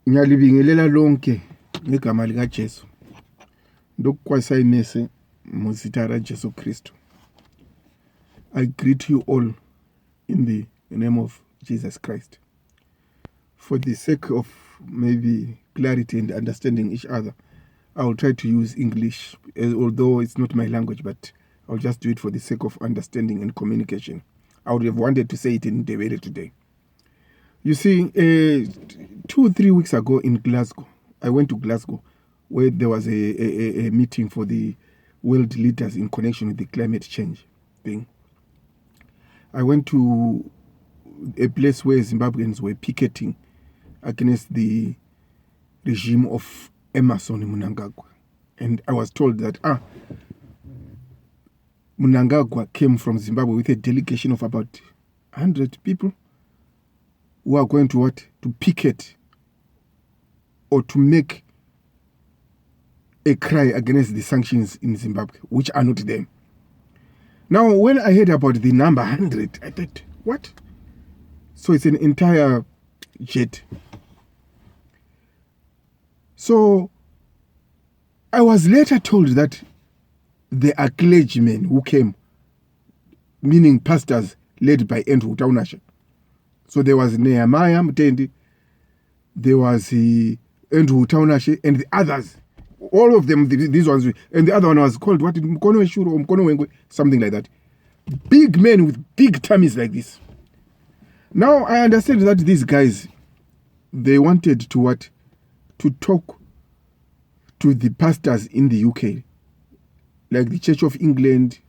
Ngiyalibingelela lonke ngegama lika Jesu. Ndokukwasa imese muzita Jesu Kristu. I greet you all in the name of Jesus Christ. For the sake of maybe clarity and understanding each other, I will try to use English, although it's not my language, but I'll just do it for the sake of understanding and communication. I would have wanted to say it in Ndebele today. You see, 2-3 weeks ago in Glasgow, I went to Glasgow, where there was a meeting for the world leaders in connection with the climate change thing. I went to a place where Zimbabweans were picketing against the regime of Emmerson Mnangagwa. And I was told that, Mnangagwa came from Zimbabwe with a delegation of about 100 people who are going to picket or to make a cry against the sanctions in Zimbabwe, which are not them. Now, when I heard about the number 100, I thought, what? So it's an entire jet. So I was later told that there are clergymen who came, meaning pastors led by Andrew Taunashe. So there was Nehemiah Mutendi, there was Andrew Taunashe, and the others. All of them, these ones, and the other one was called what? Mkono Eshuro or Mkono Wengwe, something like that. Big men with big tummies like this. Now I understand that these guys, they wanted to talk to the pastors in the UK, like the Church of England,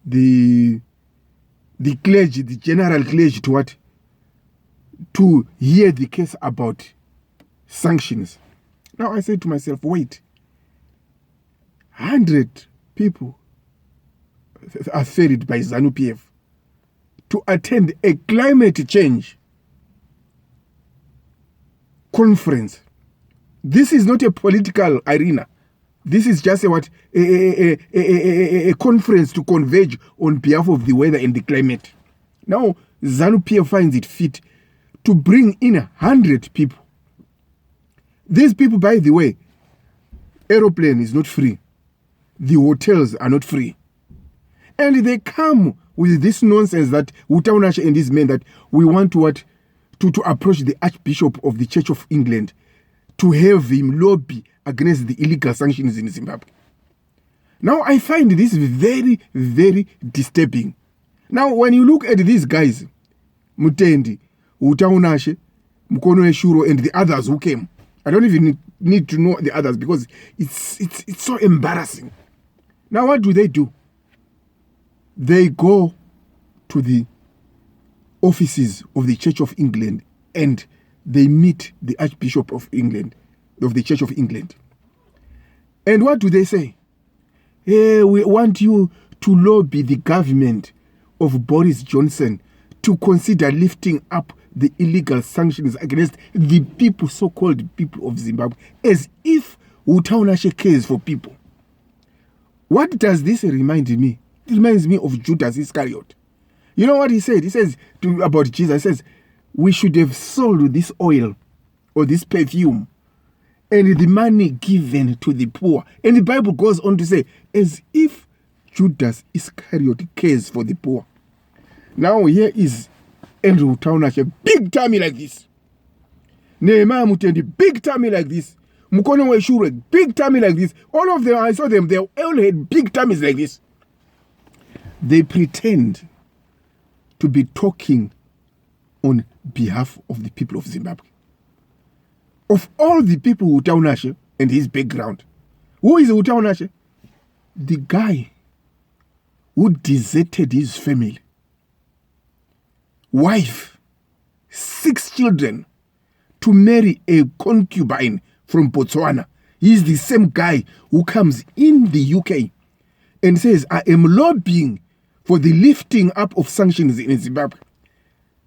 the clergy, the general clergy, to hear the case about sanctions. Now I said to myself, wait, 100 people are ferried by ZANU-PF to attend a climate change conference. This is not a political arena. This is just a conference to converge on behalf of the weather and the climate. Now, ZANU-PF finds it fit to bring in 100 people. These people, by the way, aeroplane is not free. The hotels are not free. And they come with this nonsense that Utaunashe and his men that we want to approach the Archbishop of the Church of England to have him lobby against the illegal sanctions in Zimbabwe. Now, I find this very, very disturbing. Now, when you look at these guys, Mutendi, Utaunashe, Mkono Eshuro, and the others who came, I don't even need to know the others because it's so embarrassing. Now, what do? They go to the offices of the Church of England and they meet the Archbishop of England, of the Church of England. And what do they say? Hey, we want you to lobby the government of Boris Johnson to consider lifting up the illegal sanctions against the people, so-called people of Zimbabwe, as if Utaunashe cares for people. What does this remind me? It reminds me of Judas Iscariot. You know what he said? He says about Jesus, he says, we should have sold this oil or this perfume and the money given to the poor. And the Bible goes on to say, as if Judas Iscariot cares for the poor. Now here is Andrew Taunashe, big tummy like this. Nehemiah Mutendi, big tummy like this. Mkono Eshuro, big tummy like this. All of them, I saw them, they all had big tummies like this. They pretend to be talking on behalf of the people of Zimbabwe. Of all the people, Utaunashe and his background, who is Utaunashe? The guy who deserted his family, wife, 6 children, to marry a concubine from Botswana. He is the same guy who comes in the UK and says, I am lobbying for the lifting up of sanctions in Zimbabwe.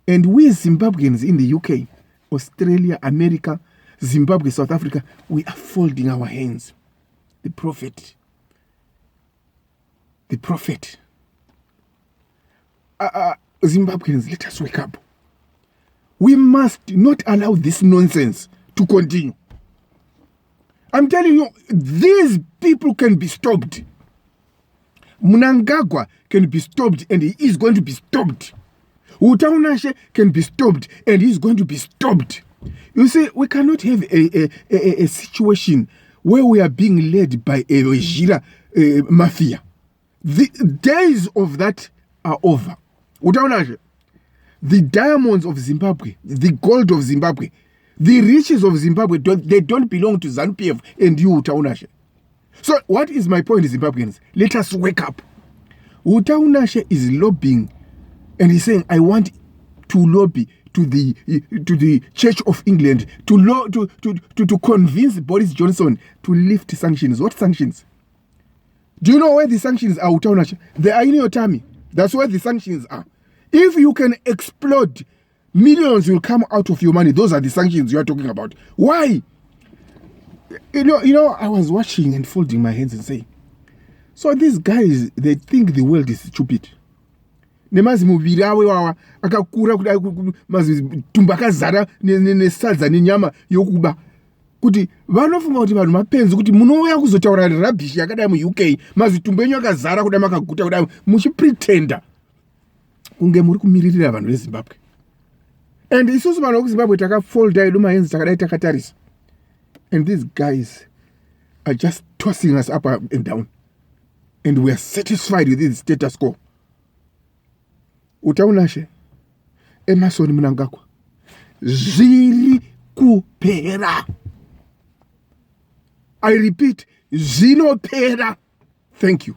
And we Zimbabweans in the UK, Australia, America, Zimbabwe, South Africa, we are folding our hands. The prophet. Zimbabweans, let us wake up. We must not allow this nonsense to continue. I'm telling you, these people can be stopped. Mnangagwa can be stopped, and he is going to be stopped. Utaunashe can be stopped, and he is going to be stopped. You see, we cannot have a situation where we are being led by a Gira mafia. The days of that are over. Utaunashe, the diamonds of Zimbabwe, the gold of Zimbabwe, the riches of Zimbabwe, they don't belong to ZANU-PF and you, Utaunashe. So what is my point, Zimbabweans? Let us wake up. Utaunashe is lobbying, and he's saying, I want to lobby to the Church of England to convince Boris Johnson to lift sanctions. What sanctions? Do you know where the sanctions are, Utaunashe? They are in your tummy. That's where the sanctions are. If you can explode, millions will come out of your money. Those are the sanctions you are talking about. Why? You know, I was watching and folding my hands and saying, so these guys, they think the world is stupid. Nemazi muviri awe wawa akakura kudai mazi tumbaka zara nesadza nenyama yokuba kuti vanofunga kuti vanhu mapenzi kuti munouya kuzotaura rubbish yakadai muUK mazi tumbo yenyu akazara kudai makaguta kudai muchipretenda kunge muri kumiririra vanhu veZimbabwe. And isusu vanhu vekuZimbabwe takafolda edu mahands takadai takatarisa. And these guys are just tossing us up and down. And we are satisfied with this status quo. Utaunashe, Emerson Mnangagwa, zviri kupera. I repeat, zvinopera. Thank you.